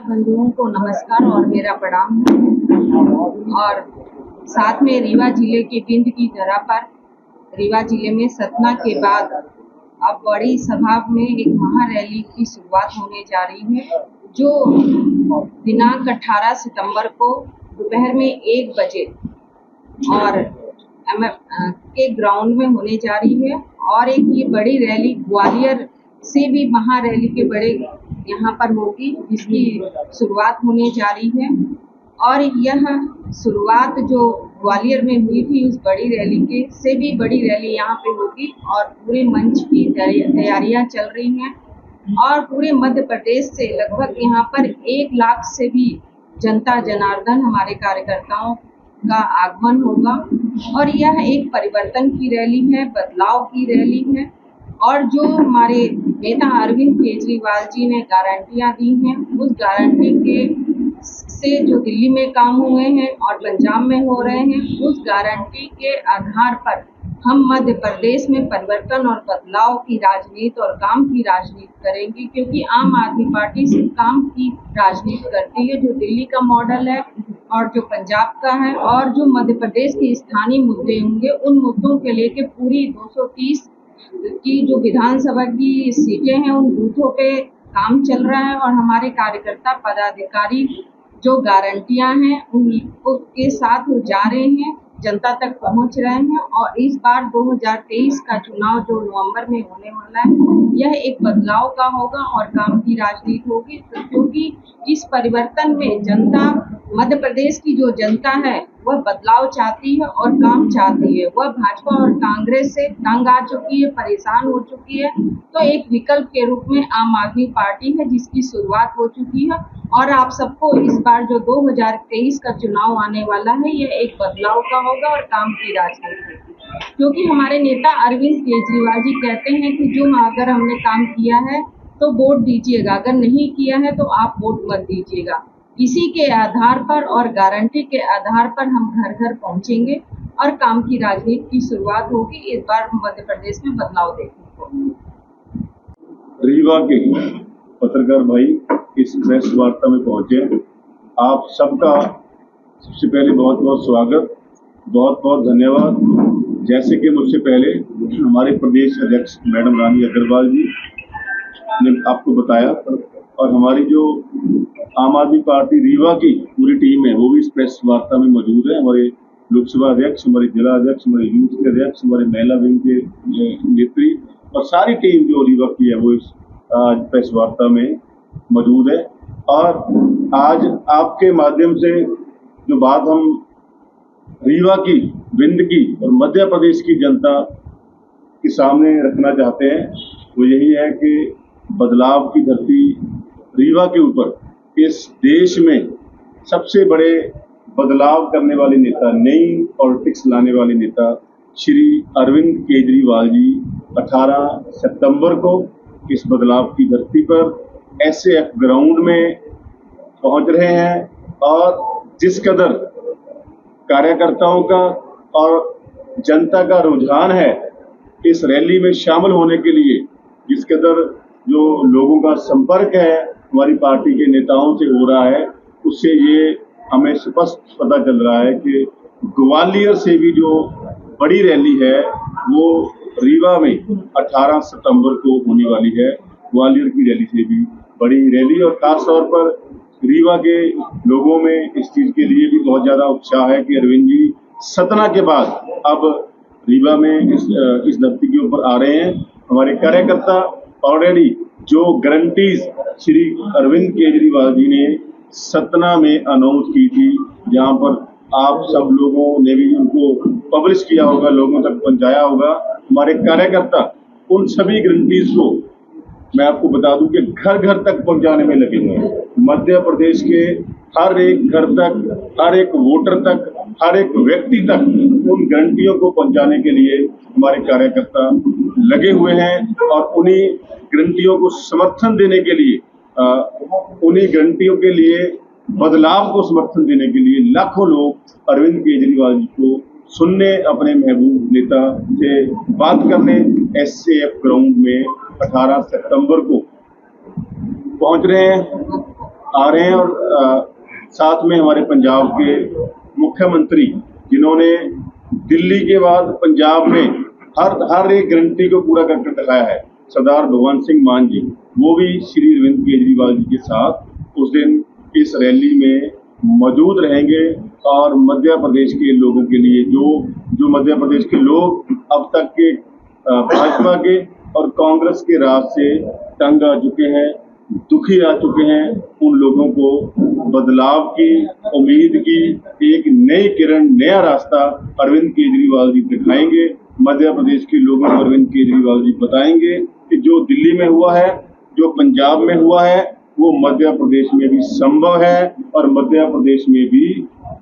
बंधुओं को नमस्कार और मेरा प्रणाम। और साथ में रीवा जिले के विंध्य की धरा पर रीवा जिले में सतना के बाद अब बड़ी सभा में एक महारैली की शुरुआत होने जा रही है, जो दिनांक 18 सितंबर को दोपहर में 1 बजे और के ग्राउंड में होने जा रही है। और एक ये बड़ी रैली ग्वालियर से भी महारैली के बड़े यहाँ पर होगी, जिसकी शुरुआत होने जा रही है। और यह शुरुआत जो ग्वालियर में हुई थी उस बड़ी रैली के से भी बड़ी रैली यहाँ पे होगी और पूरे मंच की तैयारियां चल रही हैं। और पूरे मध्य प्रदेश से लगभग यहाँ पर 1 लाख से भी जनता जनार्दन हमारे कार्यकर्ताओं का आगमन होगा। और यह एक परिवर्तन की रैली है, बदलाव की रैली है। और जो हमारे नेता अरविंद केजरीवाल जी ने गारंटियां दी हैं, उस गारंटी के से जो दिल्ली में काम हुए हैं और पंजाब में हो रहे हैं, उस गारंटी के आधार पर हम मध्य प्रदेश में परिवर्तन और बदलाव की राजनीति और काम की राजनीति करेंगे। क्योंकि आम आदमी पार्टी सिर्फ काम की राजनीति करती है, जो दिल्ली का मॉडल है और जो पंजाब का है, और जो मध्य प्रदेश के स्थानीय मुद्दे होंगे उन मुद्दों के लेके पूरी 230 की जो विधानसभा की सीटें हैं उन बूथों पे काम चल रहा है। और हमारे कार्यकर्ता पदाधिकारी जो गारंटियां हैं उनके साथ वो जा रहे हैं, जनता तक पहुंच रहे हैं। और इस बार 2023 का चुनाव जो नवंबर में होने वाला है, यह एक बदलाव का होगा और काम की राजनीति होगी। क्योंकि इस परिवर्तन में जनता, मध्य प्रदेश की जो जनता है वह बदलाव चाहती है और काम चाहती है। वह भाजपा और कांग्रेस से तंग आ चुकी है, परेशान हो चुकी है। तो एक विकल्प के रूप में आम आदमी पार्टी है, जिसकी शुरुआत हो चुकी है। और आप सबको इस बार जो 2023 का चुनाव आने वाला है, यह एक बदलाव का होगा और काम की राजनीति होगी। क्योंकि हमारे नेता अरविंद केजरीवाल जी कहते हैं कि जो अगर हमने काम किया है तो वोट दीजिएगा, अगर नहीं किया है तो आप वोट मत दीजिएगा। इसी के आधार पर और गारंटी के आधार पर हम घर घर पहुंचेंगे और काम की राजनीति की शुरुआत होगी। इस बार मध्य प्रदेश में बदलाव देखने को। रीवा के पत्रकार भाई इस प्रेस वार्ता में पहुंचे, आप सबका सबसे पहले बहुत बहुत स्वागत, बहुत बहुत धन्यवाद। जैसे कि मुझसे पहले हमारे प्रदेश अध्यक्ष मैडम रानी अग्रवाल जी ने आपको बताया, और हमारी जो आम आदमी पार्टी रीवा की पूरी टीम है वो भी इस प्रेस वार्ता में मौजूद है। हमारे लोकसभा अध्यक्ष, हमारे जिला अध्यक्ष, हमारे यूथ के अध्यक्ष, हमारे महिला विंग के नेत्री और सारी टीम जो रीवा की है वो इस प्रेस वार्ता में मौजूद है। और आज आपके माध्यम से जो बात हम रीवा की, विंध्य की और मध्य प्रदेश की जनता के सामने रखना चाहते हैं, वो यही है कि बदलाव की धरती रीवा के ऊपर इस देश में सबसे बड़े बदलाव करने वाले नेता, नई पॉलिटिक्स लाने वाले नेता श्री अरविंद केजरीवाल जी 18 सितंबर को इस बदलाव की धरती पर एसएएफ ग्राउंड में पहुंच रहे हैं। और जिस कदर कार्यकर्ताओं का और जनता का रुझान है इस रैली में शामिल होने के लिए, जिस कदर जो लोगों का संपर्क है हमारी पार्टी के नेताओं से हो रहा है, उससे ये हमें स्पष्ट पता चल रहा है कि ग्वालियर से भी जो बड़ी रैली है वो रीवा में 18 सितंबर को होने वाली है। ग्वालियर की रैली से भी बड़ी रैली, और खासतौर पर रीवा के लोगों में इस चीज के लिए भी बहुत ज्यादा उत्साह है कि अरविंद जी सतना के बाद अब रीवा में इस धरती के ऊपर आ रहे हैं। हमारे कार्यकर्ता ऑलरेडी जो गारंटीज श्री अरविंद केजरीवाल जी ने सतना में अनाउंस की थी, जहां पर आप सब लोगों ने भी उनको पब्लिश किया होगा, लोगों तक पहुंचाया होगा, हमारे कार्यकर्ता उन सभी गारंटीज को मैं आपको बता दूं कि घर घर तक पहुंचाने में लगे हुए हैं। मध्य प्रदेश के हर एक घर तक, हर एक वोटर तक, हर एक व्यक्ति तक उन गारंटियों को पहुंचाने के लिए हमारे कार्यकर्ता लगे हुए हैं। और उन्हीं गारंटियों को समर्थन देने के लिए, उन्हीं गारंटियों के लिए बदलाव को समर्थन देने के लिए लाखों लोग अरविंद केजरीवाल जी को सुनने अपने महबूब नेता से बात करने SAF ग्राउंड में 18 सितंबर को पहुंच रहे हैं, आ रहे हैं। और साथ में हमारे पंजाब के मुख्यमंत्री, जिन्होंने दिल्ली के बाद पंजाब में हर एक गारंटी को पूरा करके दिखाया है, सरदार भगवंत सिंह मान जी, वो भी श्री अरविंद केजरीवाल जी के साथ उस दिन इस रैली में मौजूद रहेंगे। और मध्य प्रदेश के लोगों के लिए जो मध्य प्रदेश के लोग अब तक के भाजपा के और कांग्रेस के राज से तंग आ चुके हैं, दुखी आ चुके हैं, उन लोगों को बदलाव की उम्मीद की एक नई किरण, नया रास्ता अरविंद केजरीवाल जी दिखाएंगे। मध्य प्रदेश के लोगों को अरविंद केजरीवाल जी बताएंगे कि जो दिल्ली में हुआ है, जो पंजाब में हुआ है, वो मध्य प्रदेश में भी संभव है और मध्य प्रदेश में भी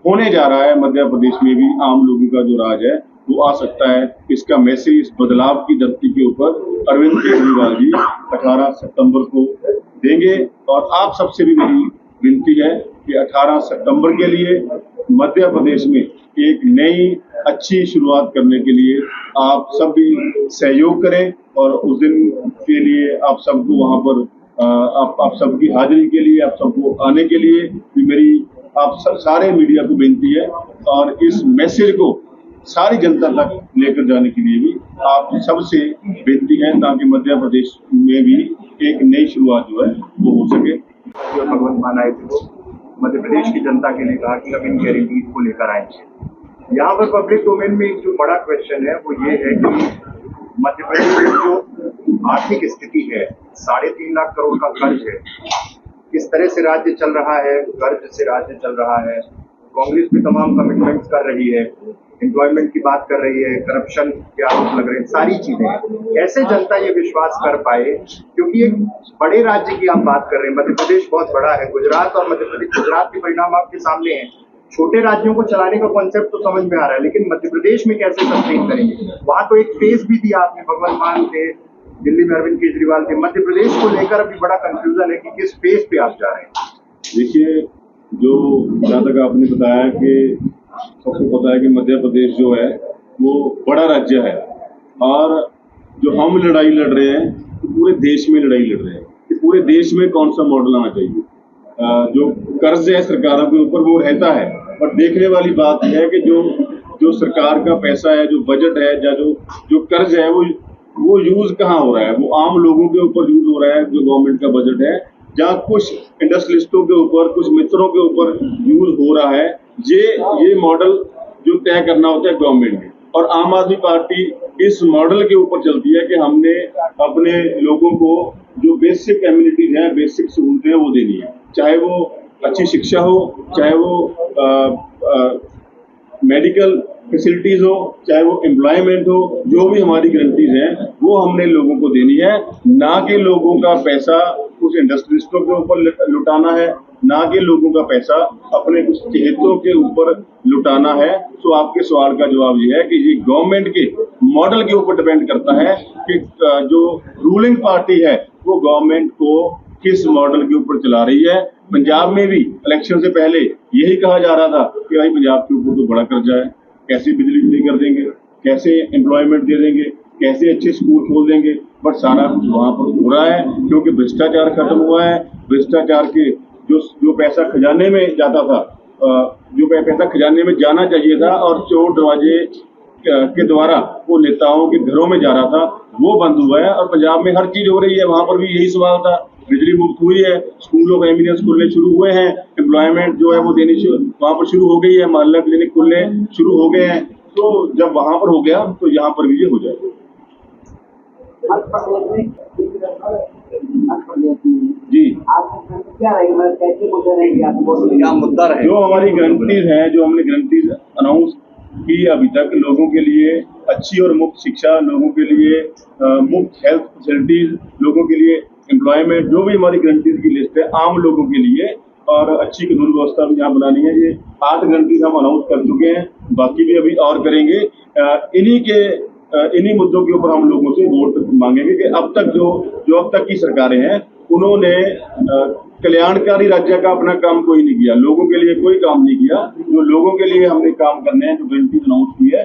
होने जा रहा है। मध्य प्रदेश में भी आम लोगों का जो राज है वो आ सकता है। इसका मैसेज इस बदलाव की धरती के ऊपर अरविंद केजरीवाल जी 18 सितंबर को देंगे। और आप सबसे भी मेरी विनती है कि 18 सितंबर के लिए मध्य प्रदेश में एक नई अच्छी शुरुआत करने के लिए आप सब भी सहयोग करें। और उस दिन के लिए आप सबको वहां पर आप सबकी हाजिरी के लिए, आप सबको आने के लिए भी मेरी आप सारे मीडिया को विनती है। और इस मैसेज को सारी जनता तक लेकर जाने के लिए भी आप सबसे विनती है, ताकि मध्य प्रदेश में भी एक नई शुरुआत जो है वो हो सके। जो भगवंत मान आए थे वो मध्य प्रदेश की जनता के लिए कहा कि हम इन गारंटीज को लेकर आएंगे। यहाँ पर पब्लिक डोमेन में एक जो बड़ा क्वेश्चन है वो ये है कि मध्य प्रदेश में जो आर्थिक स्थिति है, 3.5 लाख करोड़ का कर्ज है, किस तरह से राज्य चल रहा है, कर्ज से राज्य चल रहा है। कांग्रेस भी तमाम कमिटमेंट्स कर रही है, एम्प्लॉयमेंट की बात कर रही है, करप्शन के आरोप लग रहे हैं, सारी चीजें। कैसे जनता ये विश्वास कर पाए, क्योंकि एक बड़े राज्य की आप बात कर रहे हैं, मध्य प्रदेश बहुत बड़ा है, गुजरात और मध्य प्रदेश, गुजरात के परिणाम आपके सामने हैं। छोटे राज्यों को चलाने का कॉन्सेप्ट तो समझ में आ रहा है, लेकिन मध्य प्रदेश में कैसे सस्टेन करेंगे। वहां तो एक फेज भी दिया आपने, भगवंत मान थे, दिल्ली में अरविंद केजरीवाल थे। मध्य प्रदेश को लेकर अभी बड़ा कंफ्यूजन है कि किस फेज पे आप जा रहे हैं। देखिए, जो जहाँ तक आपने बताया कि सबको पता है कि मध्य प्रदेश जो है वो बड़ा राज्य है, और जो हम लड़ाई लड़ रहे हैं तो पूरे देश में लड़ाई लड़ रहे हैं कि पूरे देश में कौन सा मॉडल आना चाहिए। जो कर्ज है सरकारों के ऊपर वो रहता है, और देखने वाली बात है कि जो सरकार का पैसा है, जो बजट है, या जो कर्ज है वो यूज कहाँ हो रहा है, वो आम लोगों के ऊपर यूज हो रहा है। जो गवर्नमेंट का बजट है, जहाँ कुछ इंडस्ट्रियलिस्टों के ऊपर, कुछ मित्रों के ऊपर यूज हो रहा है, ये मॉडल जो तय करना होता है गवर्नमेंट ने। और आम आदमी पार्टी इस मॉडल के ऊपर चलती है कि हमने अपने लोगों को जो बेसिक एमिनिटीज हैं, बेसिक सहूलतें हैं, वो देनी है। चाहे वो अच्छी शिक्षा हो, चाहे वो मेडिकल फैसिलिटीज हो, चाहे वो एम्प्लॉयमेंट हो, जो भी हमारी गारंटीज हैं वो हमने लोगों को देनी है। ना कि लोगों का पैसा कुछ इंडस्ट्रियलिस्टों के ऊपर लुटाना है, ना कि लोगों का पैसा अपने कुछ चहेतों के ऊपर लुटाना है। तो आपके सवाल का जवाब ये है कि ये गवर्नमेंट के मॉडल के ऊपर डिपेंड करता है कि जो रूलिंग पार्टी है वो गवर्नमेंट को किस मॉडल के ऊपर चला रही है। पंजाब में भी इलेक्शन से पहले यही कहा जा रहा था कि भाई पंजाब के ऊपर तो बड़ा कर्जा है, कैसे बिजली फ्री कर देंगे, कैसे एम्प्लॉयमेंट दे देंगे, कैसे अच्छे स्कूल खोल देंगे। बट सारा कुछ वहां पर हो रहा है क्योंकि भ्रष्टाचार खत्म हुआ है। भ्रष्टाचार के जो पैसा खजाने में जाता था, जो पैसा खजाने में जाना चाहिए था और चोर दरवाजे के द्वारा वो नेताओं के घरों में जा रहा था, वो बंद हुआ है। और पंजाब में हर चीज हो रही है, वहां पर भी यही सवाल था। बिजली मुफ्त हुई है, स्कूलों का एम्बुलेंस खुलने शुरू हुए हैं, एम्प्लॉयमेंट जो है वो देनी वहां पर शुरू हो गई है, मोहल्ला क्लिनिक खुलने शुरू हो गए हैं। तो जब वहां पर हो गया तो यहाँ पर भी ये हो जाएगा। जी, क्या मुद्दा रहे? जो हमारी गारंटीज हैं, जो हमने गारंटीज अनाउंस की अभी तक, लोगों के लिए अच्छी और मुफ्त शिक्षा, लोगों के लिए मुफ्त हेल्थ फैसिलिटीज, लोगों के लिए एम्प्लॉयमेंट, जो भी हमारी गारंटीज की लिस्ट है आम लोगों के लिए, और अच्छी कानून व्यवस्था भी यहाँ बनानी है। ये 8 गारंटीज हम अनाउंस कर चुके हैं, बाकी भी अभी और करेंगे। इन्हीं मुद्दों के ऊपर हम लोगों से वोट मांगेंगे कि अब तक जो अब तक की सरकारें हैं उन्होंने कल्याणकारी राज्य का अपना काम कोई नहीं किया, लोगों के लिए कोई काम नहीं किया। जो लोगों के लिए हमने काम करने हैं, जो गारंटी अनाउंस की है,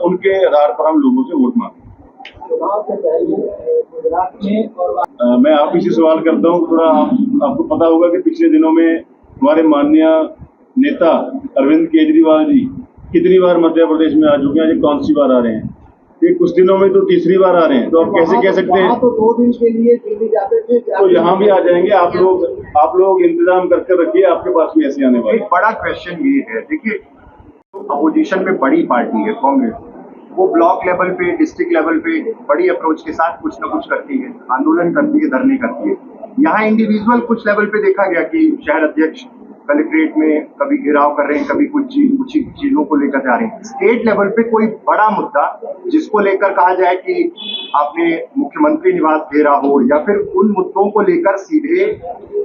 उनके आधार पर हम लोगों से वोट मांगे। मैं आप ही से सवाल करता हूँ, थोड़ा आपको पता होगा कि पिछले दिनों में हमारे माननीय नेता अरविंद केजरीवाल जी कितनी बार मध्य प्रदेश में आ चुके हैं, ये कौन सी बार आ रहे हैं? ये कुछ दिनों में तो तीसरी बार आ रहे हैं, तो आप कैसे कह सकते हैं? तो 2 दिन के लिए दिल्ली जाते थे, तो यहाँ भी आ जाएंगे। आप लोग इंतजाम करके रखिए, आपके पास भी ऐसे आने वाले। एक बड़ा क्वेश्चन ये है, देखिए अपोजिशन में बड़ी पार्टी है कांग्रेस, वो ब्लॉक लेवल पे, डिस्ट्रिक्ट लेवल पे बड़ी अप्रोच के साथ कुछ ना कुछ करती है, आंदोलन करती है, धरने करती है। यहाँ इंडिविजुअल कुछ लेवल पे देखा गया कि शहर अध्यक्ष कलेक्ट्रेट में कभी घेराव कर रहे हैं, कभी कुछ चीजों को लेकर जा रहे हैं। स्टेट लेवल पे कोई बड़ा मुद्दा जिसको लेकर कहा जाए कि आपने मुख्यमंत्री निवास घेरा हो, या फिर उन मुद्दों को लेकर सीधे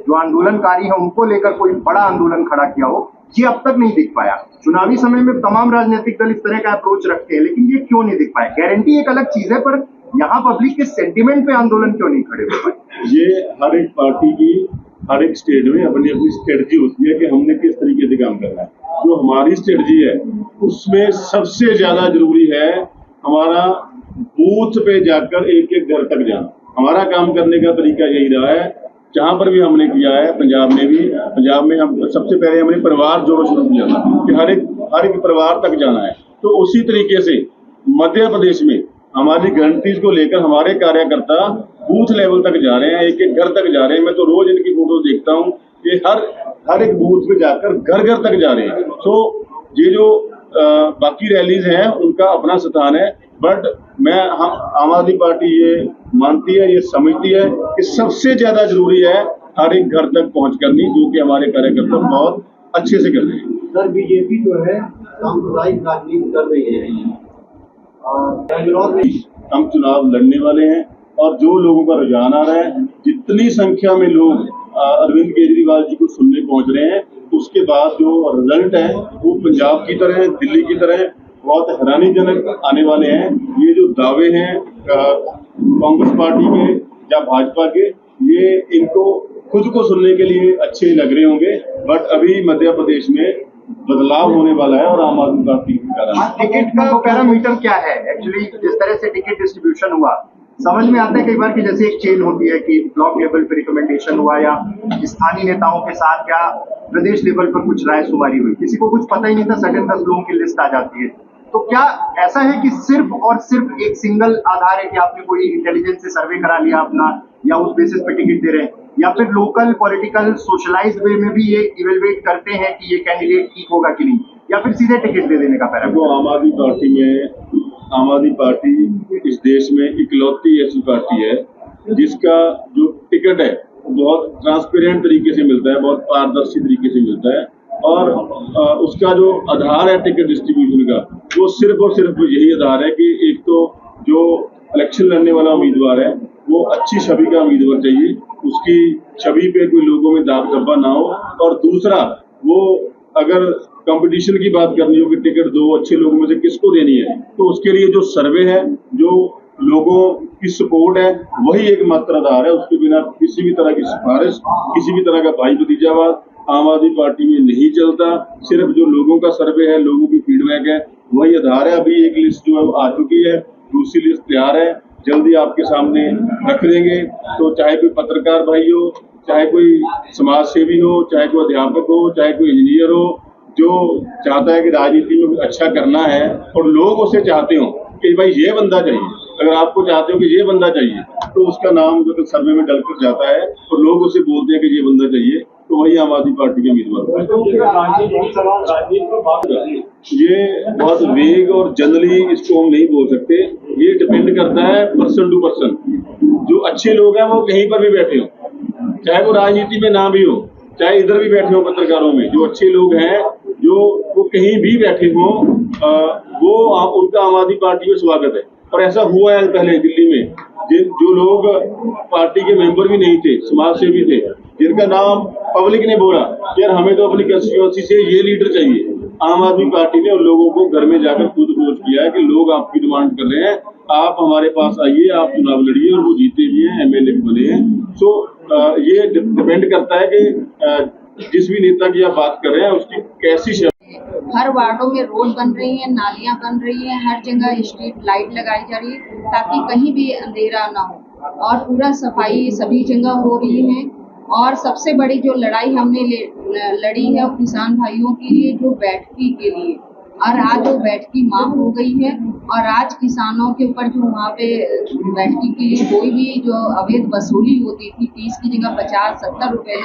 जो आंदोलनकारी हैं उनको लेकर कोई बड़ा आंदोलन खड़ा किया हो, ये अब तक नहीं दिख पाया। चुनावी समय में तमाम राजनीतिक दल इस तरह का अप्रोच रखते हैं, लेकिन ये क्यों नहीं दिख पाया? गारंटी एक अलग चीज है, पर यहाँ पब्लिक के सेंटिमेंट पे आंदोलन क्यों नहीं खड़े हो पाए? ये हर एक पार्टी की हर एक स्टेट में अपनी अपनी स्ट्रेटजी होती है कि हमने किस तरीके से काम करना है। जो हमारी स्ट्रेटजी है उसमें सबसे ज्यादा जरूरी है हमारा बूथ पे जाकर एक एक घर तक जाना। हमारा काम करने का तरीका यही रहा है, जहां पर भी हमने किया है। पंजाब में हम सबसे पहले हमने परिवार जोड़ो शुरू किया था कि हर एक परिवार तक जाना है। तो उसी तरीके से मध्य प्रदेश में हमारी गारंटीज को लेकर हमारे कार्यकर्ता बूथ लेवल तक जा रहे हैं, एक एक घर तक जा रहे हैं। मैं तो रोज इनकी फोटो देखता हूँ कि हर एक बूथ पे जाकर घर घर तक जा रहे हैं। तो ये जो बाकी रैलीज हैं उनका अपना स्थान है, बट हम आम आदमी पार्टी ये मानती है, ये समझती है कि सबसे ज्यादा जरूरी है हर एक घर तक पहुंच करनी, जो कि हमारे कार्यकर्ता बहुत अच्छे से कर रहे हैं। सर बीजेपी जो है सांप्रदायिक राजनीति कर रही है और हम चुनाव लड़ने वाले हैं, और जो लोगों का रुझान आ रहा है, जितनी संख्या में लोग अरविंद केजरीवाल जी को सुनने पहुंच रहे हैं, उसके बाद जो रिजल्ट है वो पंजाब की तरह, दिल्ली की तरह बहुत हैरानीजनक आने वाले हैं। ये जो दावे हैं कांग्रेस पार्टी के या भाजपा के, ये इनको खुद को सुनने के लिए अच्छे लग रहे होंगे, बट अभी मध्य प्रदेश में बदलाव होने वाला है और आम आदमी पार्टी के कारण। टिकट का पैरामीटर क्या है? एक्चुअली जिस तरह से टिकट डिस्ट्रीब्यूशन हुआ, समझ में आता है कई बार कि जैसे एक चेन होती है कि ब्लॉक लेवल पे रिकमेंडेशन हुआ, या स्थानीय नेताओं के साथ या प्रदेश लेवल पर कुछ रायशुमारी हुई, किसी को कुछ पता ही नहीं था, सडन 10 लोगों की लिस्ट आ जाती है। तो क्या ऐसा है कि सिर्फ और सिर्फ एक सिंगल आधार है कि आपने कोई इंटेलिजेंस से सर्वे करा लिया अपना, या उस बेसिस पे टिकट दे रहे हैं, या फिर लोकल पॉलिटिकल सोशलाइज्ड वे में भी ये इवेलुएट करते हैं कि ये कैंडिडेट ठीक होगा कि नहीं, या फिर सीधे टिकट दे देने का पैरामीटर? आम आदमी पार्टी इस देश में इकलौती ऐसी पार्टी है जिसका जो टिकट है बहुत ट्रांसपेरेंट तरीके से मिलता है, बहुत पारदर्शी तरीके से मिलता है, और उसका जो आधार है टिकट डिस्ट्रीब्यूशन का, वो सिर्फ और सिर्फ यही आधार है कि एक तो जो इलेक्शन लड़ने वाला उम्मीदवार है वो अच्छी छवि का उम्मीदवार चाहिए, उसकी छवि पे कोई लोगों में दाग धब्बा ना हो, और दूसरा वो अगर कंपटीशन की बात करनी हो कि टिकट दो अच्छे लोगों में से किसको देनी है, तो उसके लिए जो सर्वे है, जो लोगों की सपोर्ट है, वही एक मात्र आधार है। उसके बिना किसी भी तरह की सिफारिश, किसी भी तरह का भाई भतीजावाद आम आदमी पार्टी में नहीं चलता। सिर्फ जो लोगों का सर्वे है, लोगों की फीडबैक है, वही आधार है। अभी एक लिस्ट जो है आ चुकी है, दूसरी लिस्ट तैयार है, जल्दी आपके सामने रख देंगे। तो चाहे कोई पत्रकार भाई हो, चाहे कोई समाज सेवी हो, चाहे कोई अध्यापक हो, चाहे कोई इंजीनियर हो, जो चाहता है कि राजनीति में अच्छा करना है और लोग उसे चाहते हो कि भाई ये बंदा चाहिए, अगर आपको चाहते हो कि ये बंदा चाहिए, तो उसका नाम जो सर्वे में डलकर जाता है और लोग उसे बोलते हैं कि ये बंदा चाहिए, तो वही आम आदमी पार्टी के उम्मीदवार। ये बहुत वेग और जनरली इसको हम नहीं बोल सकते, ये डिपेंड करता है पर्सन टू पर्सन। जो अच्छे लोग हैं वो कहीं पर भी बैठे हो, चाहे वो राजनीति में ना भी हो, चाहे इधर भी बैठे हो पत्रकारों में, जो अच्छे लोग हैं जो वो कहीं भी बैठे हो, वो उनका आम आदमी पार्टी में स्वागत है। और ऐसा हुआ है पहले दिल्ली में, जो लोग पार्टी के मेंबर भी नहीं थे, समाज सेवी थे, जिनका नाम पब्लिक ने बोला यार हमें तो अपनी कंस्टिट्यूएंसी से ये लीडर चाहिए, आम आदमी पार्टी ने उन लोगों को घर में जाकर खुद अप्रोच किया है कि लोग आपकी डिमांड कर रहे हैं, आप हमारे पास आइए, आप चुनाव लड़िए, और वो जीते भी हैं, एमएलए भी बने हैं। सो ये डिपेंड करता है कि जिस भी नेता की आप बात कर रहे हैं उसकी कैसी हर वार्डों में रोड बन रही है, नालियां बन रही हैं, हर जगह स्ट्रीट लाइट लगाई जा रही है ताकि कहीं भी अंधेरा ना हो, और पूरा सफाई सभी जगह हो रही है। और सबसे बड़ी जो लड़ाई हमने लड़ी है वो किसान भाइयों के लिए, जो बैठकी के लिए, और आज वो बैठकी माफ हो गई है। और आज किसानों के ऊपर जो वहाँ पे बैठकी के लिए कोई भी जो अवैध वसूली होती थी, 30 की जगह 50-70 रुपए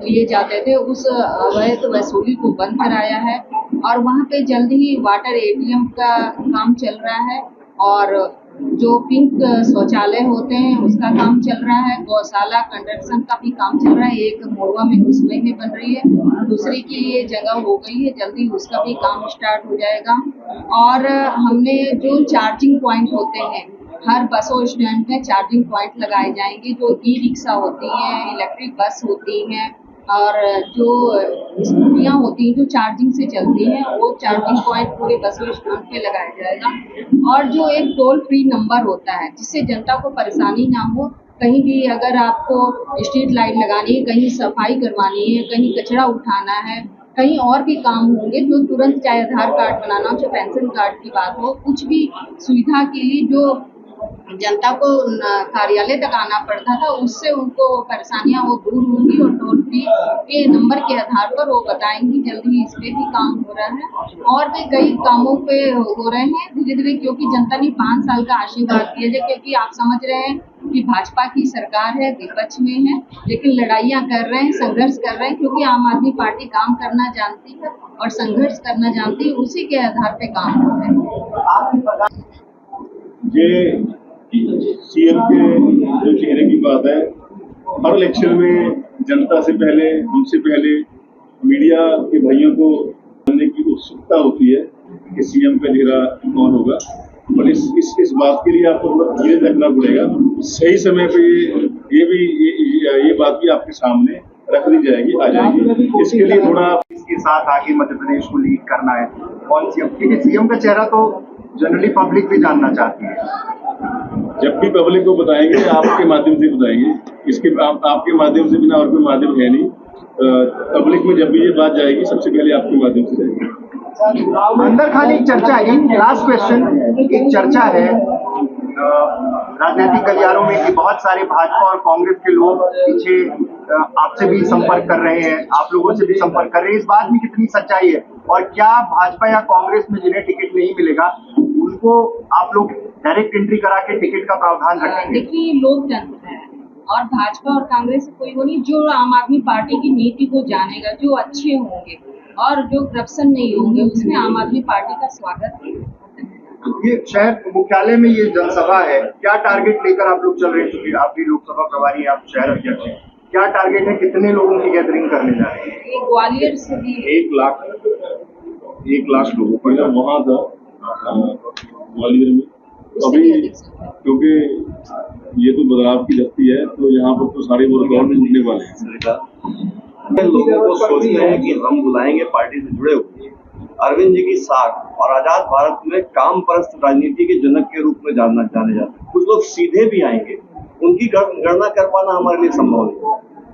लिए जाते थे, उस अवैध वसूली को बंद कराया है। और वहाँ पे जल्द ही वाटर एटीएम का काम चल रहा है, और जो पिंक शौचालय होते हैं उसका काम चल रहा है, गौशाला कंस्ट्रक्शन का भी काम चल रहा है। एक मोरवा में घुसमई में बन रही है, दूसरी की ये जगह हो गई है, जल्दी उसका भी काम स्टार्ट हो जाएगा। और हमने जो चार्जिंग पॉइंट होते हैं, हर बसों स्टैंड में चार्जिंग पॉइंट लगाए जाएंगे, जो ई रिक्शा होती हैं, इलेक्ट्रिक बस होती हैं, और जो स्कूटियाँ होती हैं जो चार्जिंग से चलती हैं, वो चार्जिंग पॉइंट पूरे बस स्टैंड पे लगाया जाएगा। और जो एक टोल फ्री नंबर होता है जिससे जनता को परेशानी ना हो, कहीं भी अगर आपको स्ट्रीट लाइट लगानी है, कहीं सफाई करवानी है, कहीं कचरा उठाना है, कहीं और भी काम होंगे, तो तुरंत चाहे आधार कार्ड बनाना हो, चाहे पेंशन कार्ड की बात हो, कुछ भी सुविधा के लिए जो जनता को कार्यालय तक आना पड़ता था, उससे उनको परेशानियां वो दूर होंगी। और टोल फ्री के नंबर के आधार पर वो बताएंगी। जल्दी ही इस पे भी काम हो रहा है, और भी कई कामों पे हो रहे हैं धीरे धीरे, क्योंकि जनता ने 5 साल का आशीर्वाद दिया है। क्योंकि आप समझ रहे हैं कि भाजपा की सरकार है, विपक्ष में है, लेकिन लड़ाइयाँ कर रहे हैं, संघर्ष कर रहे हैं, क्योंकि आम आदमी पार्टी काम करना जानती है और संघर्ष करना जानती है, उसी के आधार पे काम हो रहा है। ये सीएम के जो चेहरे की बात है, हर इलेक्शन में जनता से पहले, हमसे पहले मीडिया के भाइयों को जानने की उत्सुकता होती है कि सीएम का चेहरा कौन होगा। और इस बात के लिए आपको थोड़ा धीरे रखना पड़ेगा। सही समय पे ये बात भी आपके सामने रख दी जाएगी, आ जाएगी। इसके लिए थोड़ा इसके साथ आगे मध्य प्रदेश को लीड करना है, कौन सी, क्योंकि सीएम का चेहरा तो जनरली पब्लिक भी जानना चाहती है। जब भी पब्लिक को बताएंगे, आपके माध्यम से बताएंगे। इसके आपके माध्यम से बिना और कोई माध्यम है नहीं। पब्लिक में जब भी ये बात जाएगी, सबसे पहले आपके माध्यम से जाएगी। अंदर खाली चर्चा, एक लास्ट क्वेश्चन, एक चर्चा है राजनीतिक गलियारों में कि बहुत सारे भाजपा और कांग्रेस के लोग पीछे आपसे भी संपर्क कर रहे हैं, आप लोगों से भी संपर्क कर रहे हैं। इस बात में कितनी सच्चाई है, और क्या भाजपा या कांग्रेस में जिन्हें टिकट नहीं मिलेगा उनको आप लोग डायरेक्ट एंट्री करा के टिकट का प्रावधान रखेंगे? देखिए, लोकतंत्र है, और भाजपा और कांग्रेस कोई वो नहीं। जो आम आदमी पार्टी की नीति को जानेगा, जो अच्छे होंगे और जो करप्शन नहीं होंगे, उसमें आम आदमी पार्टी का स्वागत है। ये शहर मुख्यालय में ये जनसभा है, क्या टारगेट लेकर आप लोग चल रहे हैं? क्योंकि आप भी लोकसभा प्रभारी हैं, आप शहर अध्यक्ष हैं, क्या टारगेट है, कितने लोगों की गैदरिंग करने जा रहे हैं? ये ग्वालियर से भी 1 लाख लोगों पर वहाँ था ग्वालियर में। अभी क्योंकि ये तो बदलाव की धरती है, तो यहाँ पर तो सारे वो गवर्नमेंट जुड़ने वाले हैं। लोगों को सोचते हैं कि हम बुलाएंगे पार्टी से जुड़े हुए। अरविंद जी की साख और आजाद भारत में काम परस्त राजनीति के जनक के रूप में जाने जाते हैं। कुछ लोग सीधे भी आएंगे, उनकी गणना कर पाना हमारे लिए संभव नहीं।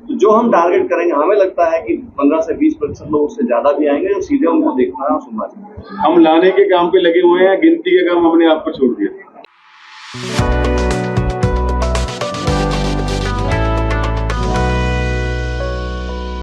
तो जो हम टारगेट करेंगे, हमें लगता है कि 15 से 20% लोग उससे ज्यादा भी आएंगे जो सीधे उनको देखना और सुनना चाहिए। हम लाने के काम पे लगे हुए हैं, गिनती के काम हमने आप पर छोड़ दिया।